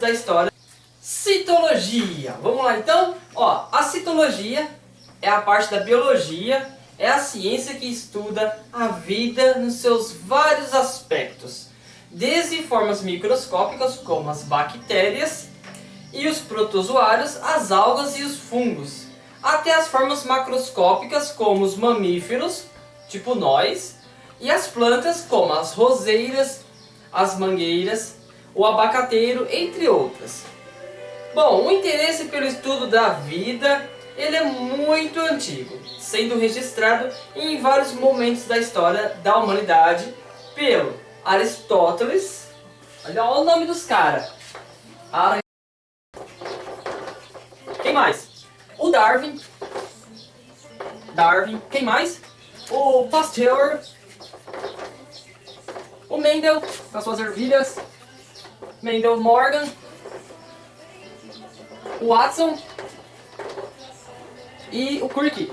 da história. Citologia. Vamos lá então? Ó, a citologia é a parte da biologia, é a ciência que estuda a vida nos seus vários aspectos, desde formas microscópicas como as bactérias e os protozoários, as algas e os fungos, até as formas macroscópicas como os mamíferos, tipo nós, e as plantas como as roseiras, as mangueiras, o abacateiro, entre outras. Bom, o interesse pelo estudo da vida, ele é muito antigo, sendo registrado em vários momentos da história da humanidade pelo Aristóteles. Olha o nome dos caras. Quem mais? O Darwin. Quem mais? O Pasteur. O Mendel, com as suas ervilhas. Mendel Morgan. O Watson. E o Crick.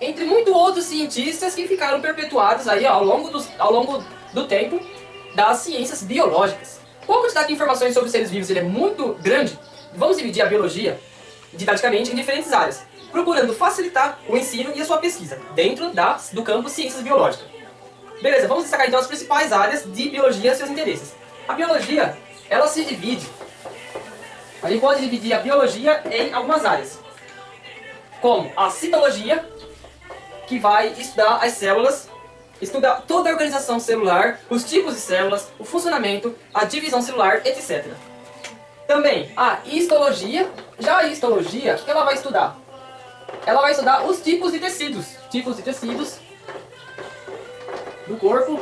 Entre muitos outros cientistas que ficaram perpetuados aí ao longo do tempo das ciências biológicas. Com a quantidade de informações sobre os seres vivos ele é muito grande, vamos dividir a biologia didaticamente em diferentes áreas, procurando facilitar o ensino e a sua pesquisa dentro do campo ciências biológicas. Beleza, vamos destacar então as principais áreas de biologia e seus interesses. A biologia, ela se divide. A gente pode dividir a biologia em algumas áreas, como a citologia, que vai estudar as células, estuda toda a organização celular, os tipos de células, o funcionamento, a divisão celular, etc. Também a histologia. Já a histologia, o que ela vai estudar? Ela vai estudar os tipos de tecidos. Tipos de tecidos do corpo.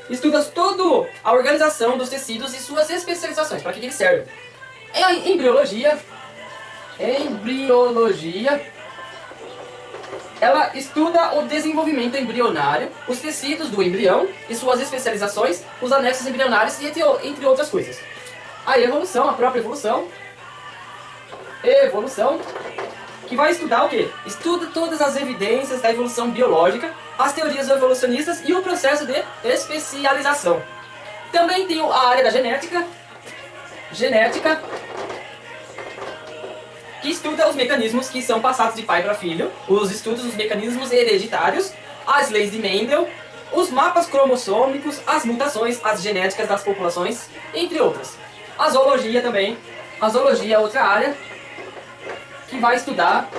Estuda toda a organização dos tecidos e suas especializações, para que eles servem. A embriologia, ela estuda o desenvolvimento embrionário, os tecidos do embrião e suas especializações, os anexos embrionários e entre outras coisas. A evolução, a própria evolução, que vai estudar o quê? Estuda todas as evidências da evolução biológica, as teorias evolucionistas e o processo de especialização. Também tem a área da genética, que estuda os mecanismos que são passados de pai para filho, os estudos dos mecanismos hereditários, as leis de Mendel, os mapas cromossômicos, as mutações, as genéticas das populações, entre outras. A zoologia também. A zoologia é outra área que vai estudar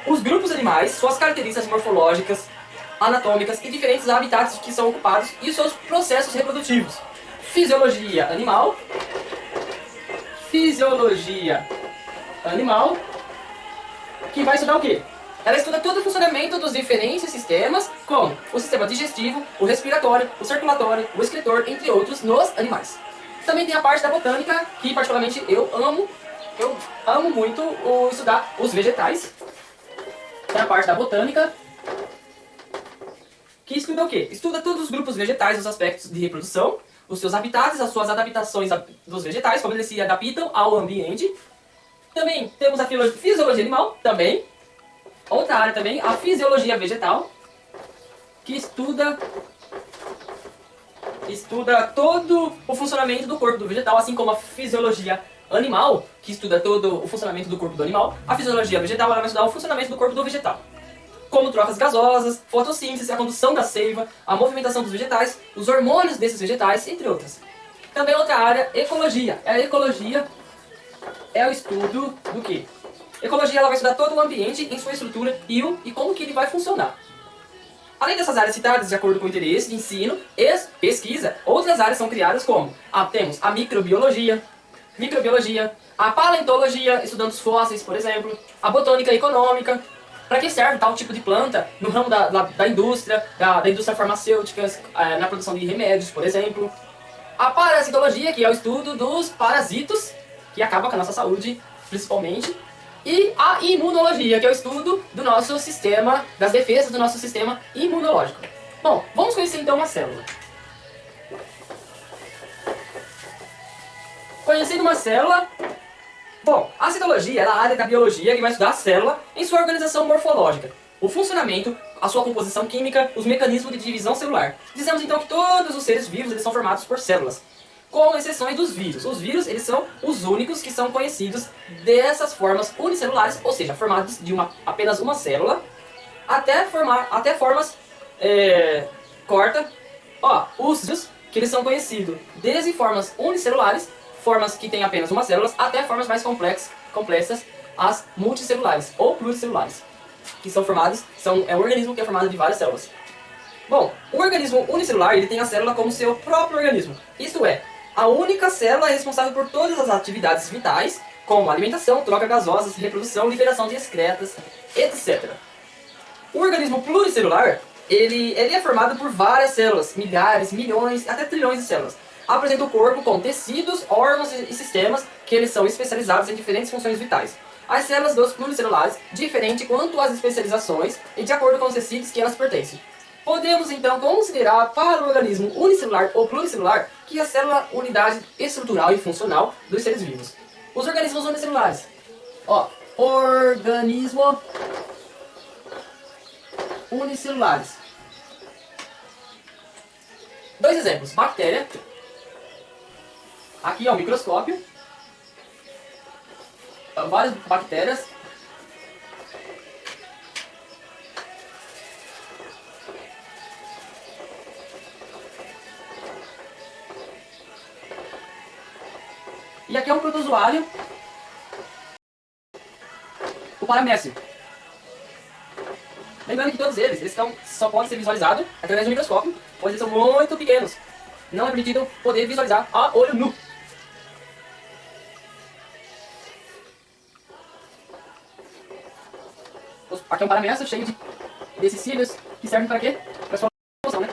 os grupos animais, suas características morfológicas, anatômicas e diferentes habitats que são ocupados e seus processos reprodutivos. Fisiologia animal, que vai estudar o quê? Ela estuda todo o funcionamento dos diferentes sistemas, como o sistema digestivo, o respiratório, o circulatório, o excretor, entre outros, nos animais. Também tem a parte da botânica, que particularmente eu amo muito estudar os vegetais. Tem a parte da botânica, que estuda o quê? Estuda todos os grupos vegetais, os aspectos de reprodução, os seus habitats, as suas adaptações dos vegetais, como eles se adaptam ao ambiente. Também temos a fisiologia animal, também. Outra área também, a fisiologia vegetal, que estuda todo o funcionamento do corpo do vegetal, assim como a fisiologia animal, que estuda todo o funcionamento do corpo do animal. A fisiologia vegetal ela vai estudar o funcionamento do corpo do vegetal, como trocas gasosas, fotossíntese, a condução da seiva, a movimentação dos vegetais, os hormônios desses vegetais, entre outras. Também outra área, ecologia. A ecologia é o estudo do quê? Ecologia ela vai estudar todo o ambiente em sua estrutura e como que ele vai funcionar. Além dessas áreas citadas de acordo com o interesse de ensino e pesquisa, outras áreas são criadas como temos a microbiologia, a paleontologia, estudando os fósseis, por exemplo, a botânica econômica, para que serve tal tipo de planta no ramo da indústria, da indústria farmacêutica, na produção de remédios, por exemplo. A parasitologia, que é o estudo dos parasitos, que acaba com a nossa saúde, principalmente. E a imunologia, que é o estudo do nosso sistema, das defesas do nosso sistema imunológico. Bom, vamos conhecer então uma célula. Conhecendo uma célula... Bom, a citologia é a área da biologia que vai estudar a célula em sua organização morfológica, o funcionamento, a sua composição química, os mecanismos de divisão celular. Dizemos então que todos os seres vivos eles são formados por células. com exceções dos vírus. Os vírus, eles são os únicos que são conhecidos dessas formas unicelulares, ou seja, formados de apenas uma célula, até formas corta. Ó, os vírus, que eles são conhecidos desde formas unicelulares, formas que têm apenas uma célula, até formas mais complexas, as multicelulares ou pluricelulares, que são formados, é um organismo que é formado de várias células. Bom, o organismo unicelular, ele tem a célula como seu próprio organismo. Isto é, a única célula é responsável por todas as atividades vitais, como alimentação, troca gasosa, reprodução, liberação de excretas, etc. O organismo pluricelular, ele é formado por várias células, milhares, milhões, até trilhões de células. Apresenta o corpo com tecidos, órgãos e sistemas que eles são especializados em diferentes funções vitais. As células dos pluricelulares, diferente quanto às especializações e de acordo com os tecidos que elas pertencem. Podemos então considerar para o organismo unicelular ou pluricelular que a célula unidade estrutural e funcional dos seres vivos. Os organismos unicelulares. Ó, organismo unicelulares. Dois exemplos. Bactéria. Aqui é o microscópio. Várias bactérias. E aqui é um protozoário, o paramécio. Lembrando que todos eles só podem ser visualizados através do microscópio, pois eles são muito pequenos. Não é permitido poder visualizar a olho nu. Aqui é um paramécio cheio desses cílios que servem para quê? Para sua função, né?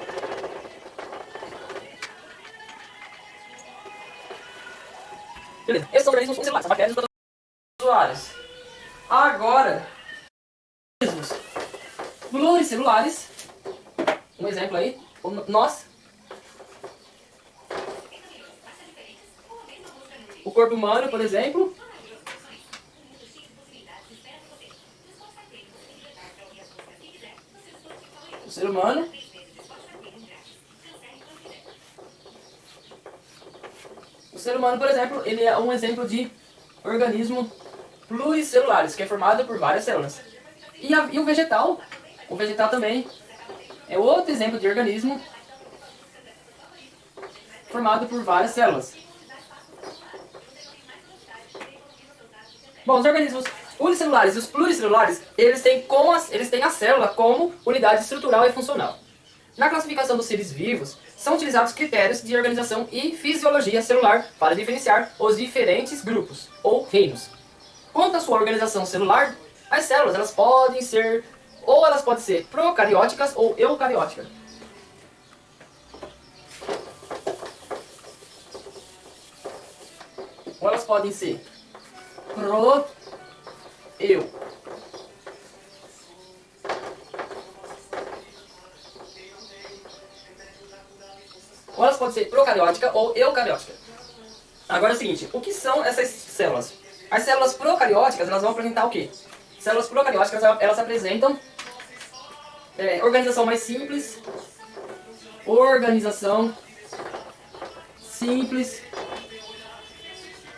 Beleza, esses são organismos unicelulares, as bactérias e os protozoários. Agora, organismos pluricelulares, um exemplo aí, nós, o corpo humano, por exemplo, o ser humano, por exemplo, ele é um exemplo de organismo pluricelulares, que é formado por várias células. E o vegetal também é outro exemplo de organismo formado por várias células. Bom, os organismos unicelulares e os pluricelulares, eles têm a célula como unidade estrutural e funcional. Na classificação dos seres vivos, são utilizados critérios de organização e fisiologia celular para diferenciar os diferentes grupos, ou reinos. Quanto à sua organização celular, as células elas podem ser procarióticas ou eucarióticas. Ou elas podem ser ou elas podem ser procariótica ou eucariótica. Agora é o seguinte, o que são essas células? As células procarióticas, elas vão apresentar o quê? Células procarióticas, elas apresentam organização mais simples,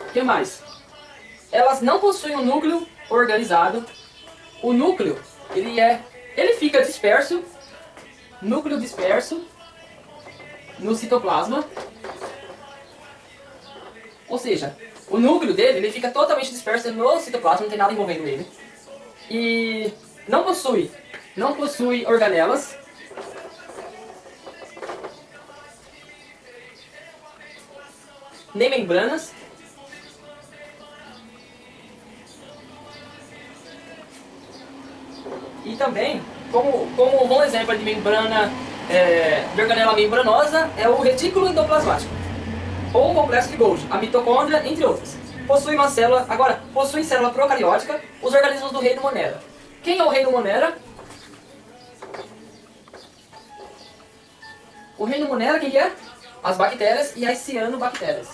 o que mais? Elas não possuem um núcleo organizado. O núcleo, ele fica disperso, núcleo disperso, no citoplasma. Ou seja, o núcleo dele ele fica totalmente disperso no citoplasma, não tem nada envolvendo ele. E não possui organelas. Nem membranas. E também, como um bom exemplo de membrana, de organela membranosa, é o retículo endoplasmático, ou o complexo de Golgi, a mitocôndria, entre outras. Possuem célula procariótica, os organismos do reino Monera. Quem é o reino Monera? O reino Monera, quem que é? As bactérias e as cianobactérias.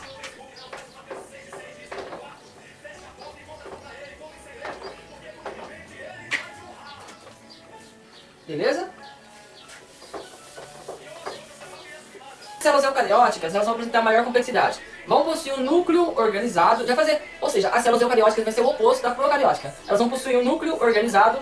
Beleza? As células eucarióticas, elas vão apresentar maior complexidade. Vão possuir um núcleo organizado, ou seja, as células eucarióticas vai ser o oposto da procariótica. Elas vão possuir um núcleo organizado,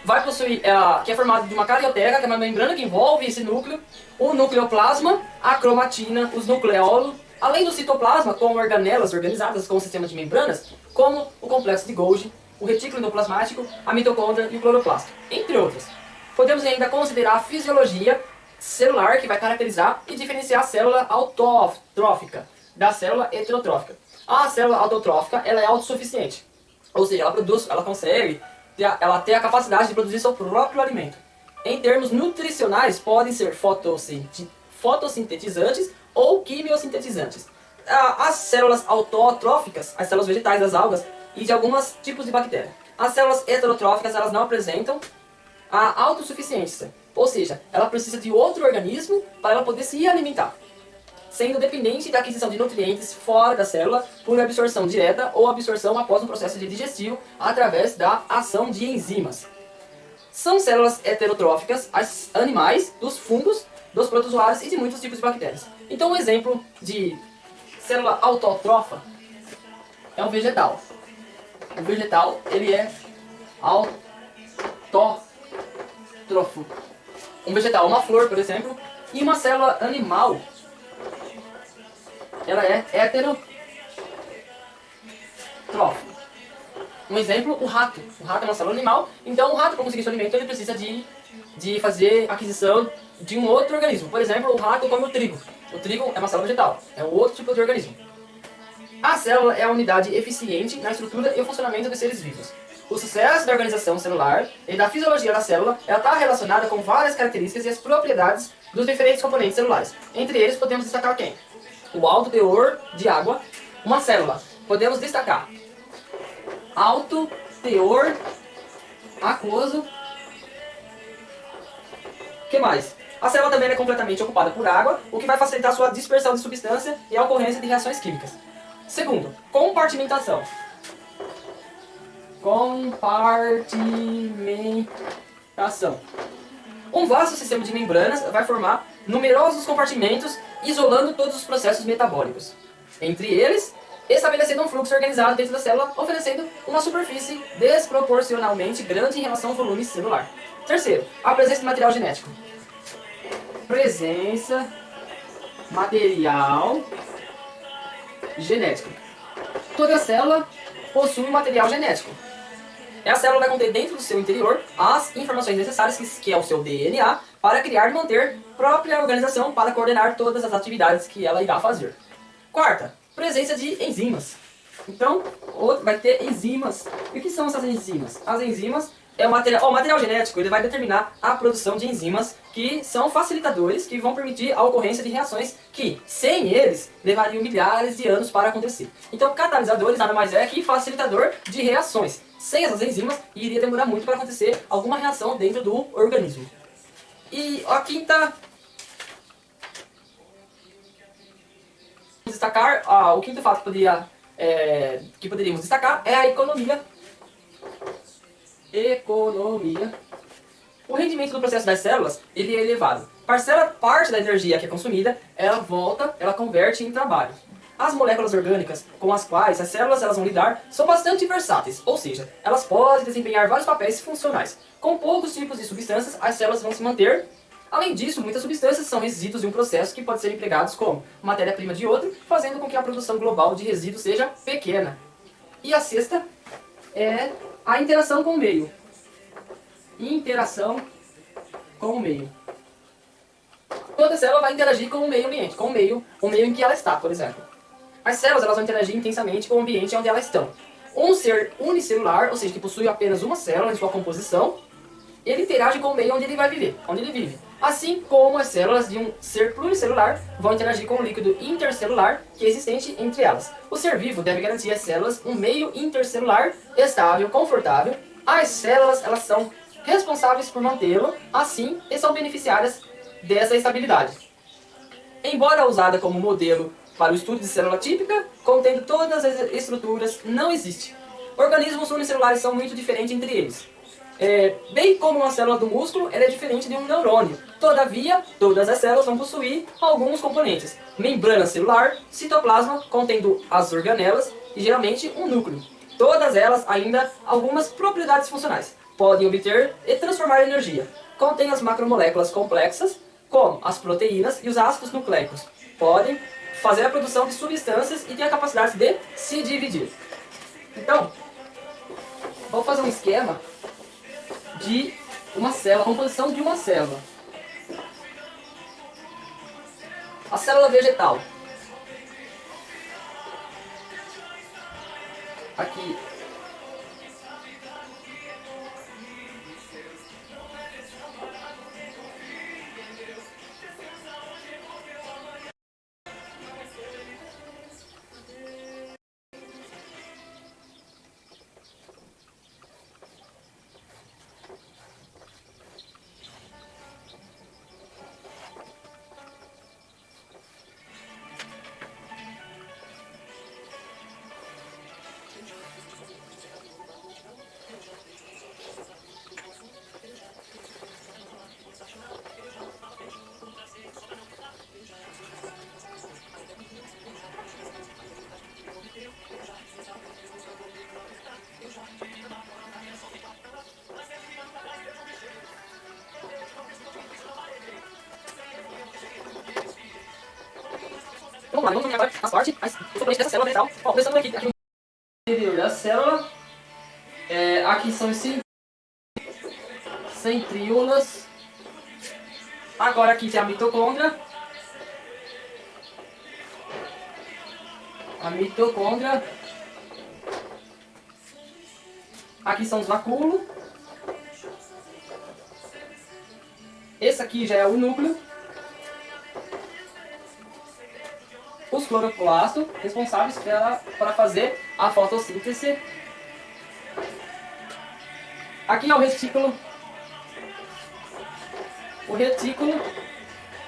vai possuir, que é formado de uma carioteca, que é uma membrana que envolve esse núcleo, o nucleoplasma, a cromatina, os nucleólos, além do citoplasma, com organelas organizadas com um sistema de membranas, como o complexo de Golgi, o retículo endoplasmático, a mitocôndria e o cloroplasto, entre outras. Podemos ainda considerar a fisiologia celular, que vai caracterizar e diferenciar a célula autotrófica da célula heterotrófica. A célula autotrófica, ela é autossuficiente, ou seja, ela consegue, ela tem a capacidade de produzir seu próprio alimento. Em termos nutricionais, podem ser fotossintetizantes ou quimiosintetizantes. As células autotróficas, as células vegetais das algas e de alguns tipos de bactérias. As células heterotróficas, elas não apresentam a autossuficiência, ou seja, ela precisa de outro organismo para ela poder se alimentar, sendo dependente da aquisição de nutrientes fora da célula por absorção direta ou absorção após um processo digestivo através da ação de enzimas. São células heterotróficas, as animais, dos fungos, dos protozoários e de muitos tipos de bactérias. Então um exemplo de célula autótrofa é um vegetal. O vegetal, ele é autótrofo. Um vegetal, uma flor, por exemplo, e uma célula animal, ela é heterotrófica. Um exemplo, o rato. O rato é uma célula animal, então o rato, para conseguir seu alimento, ele precisa de fazer aquisição de um outro organismo. Por exemplo, o rato come o trigo. O trigo é uma célula vegetal, é um outro tipo de organismo. A célula é a unidade eficiente na estrutura e o funcionamento dos seres vivos. O sucesso da organização celular e da fisiologia da célula está relacionada com várias características e as propriedades dos diferentes componentes celulares. Entre eles podemos destacar quem? O alto teor de água. Uma célula, podemos destacar alto teor aquoso. O que mais? A célula também é completamente ocupada por água, o que vai facilitar sua dispersão de substância e a ocorrência de reações químicas. Segundo, compartimentação. Compartimentação. Um vasto sistema de membranas vai formar numerosos compartimentos, isolando todos os processos metabólicos. Entre eles, estabelecendo um fluxo organizado dentro da célula, oferecendo uma superfície desproporcionalmente grande em relação ao volume celular. Terceiro, a presença de material genético. Presença material genético. Toda célula possui um material genético. A célula vai conter dentro do seu interior as informações necessárias, que é o seu DNA, para criar e manter própria organização para coordenar todas as atividades que ela irá fazer. Quarta, presença de enzimas. Então, vai ter enzimas. E o que são essas enzimas? As enzimas é o material genético, ele vai determinar a produção de enzimas que são facilitadores, que vão permitir a ocorrência de reações que, sem eles, levariam milhares de anos para acontecer. Então, catalisadores nada mais é que facilitador de reações. Sem essas enzimas, iria demorar muito para acontecer alguma reação dentro do organismo. E a quinta... destacar, o quinto fato que poderíamos destacar é a economia. O rendimento do processo das células, ele é elevado. Parte da energia que é consumida, ela converte em trabalho. As moléculas orgânicas com as quais as células vão lidar são bastante versáteis, ou seja, elas podem desempenhar vários papéis funcionais. Com poucos tipos de substâncias, as células vão se manter. Além disso, muitas substâncias são resíduos de um processo que pode ser empregados como matéria-prima de outro, fazendo com que a produção global de resíduos seja pequena. E a sexta é a interação com o meio. Interação com o meio. Toda célula vai interagir com o meio ambiente, com o meio em que ela está, por exemplo. As células vão interagir intensamente com o ambiente onde elas estão. Um ser unicelular, ou seja, que possui apenas uma célula em sua composição, ele interage com o meio onde ele vai viver, onde ele vive. Assim como as células de um ser pluricelular vão interagir com o líquido intercelular que é existente entre elas. O ser vivo deve garantir às células um meio intercelular estável, confortável. As células são responsáveis por mantê-lo assim e são beneficiárias dessa estabilidade. Embora usada como modelo para o estudo de célula típica, contendo todas as estruturas, não existe. Organismos unicelulares são muito diferentes entre eles. Bem como uma célula do músculo, ela é diferente de um neurônio. Todavia, todas as células vão possuir alguns componentes. Membrana celular, citoplasma, contendo as organelas e geralmente um núcleo. Todas elas ainda algumas propriedades funcionais. Podem obter e transformar energia. Contém as macromoléculas complexas, como as proteínas e os ácidos nucleicos. Podem fazer a produção de substâncias e têm a capacidade de se dividir. Então, vou fazer um esquema de uma célula, a composição de uma célula. A célula vegetal. Aqui. Vamos lá, vamos ver agora as partes, os componentes dessa célula vegetal. Ó, começando aqui no interior da célula, aqui são os centríolas. Agora aqui tem a mitocôndria. Aqui são os vacúolos. Esse aqui já é o núcleo. Os cloroplastos, responsáveis para fazer a fotossíntese. Aqui é o retículo. O retículo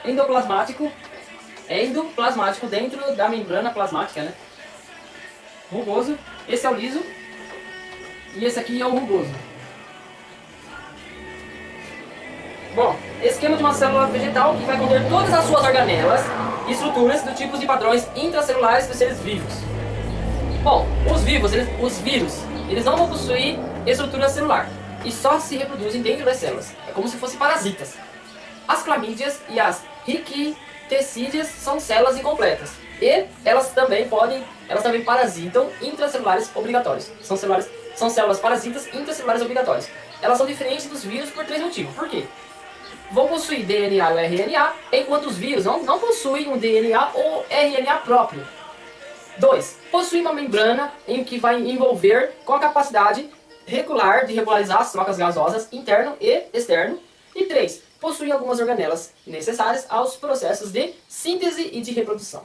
endoplasmático. Endoplasmático dentro da membrana plasmática, né? Rugoso. Esse é o liso. E esse aqui é o rugoso. Bom, esquema de uma célula vegetal que vai conter todas as suas organelas e estruturas do tipo de padrões intracelulares dos seres vivos. Bom, os vírus, eles não vão possuir estrutura celular e só se reproduzem dentro das células. É como se fossem parasitas. As clamídias e as rictecídias são células incompletas e elas também parasitam intracelulares obrigatórios. São células parasitas intracelulares obrigatórias. Elas são diferentes dos vírus por 3 motivos. Por quê? Vão possuir DNA ou RNA, enquanto os vírus não possuem um DNA ou RNA próprio. 2. Possuem uma membrana em que vai envolver com a capacidade regular de regularizar as trocas gasosas interno e externo. E 3. Possuem algumas organelas necessárias aos processos de síntese e de reprodução.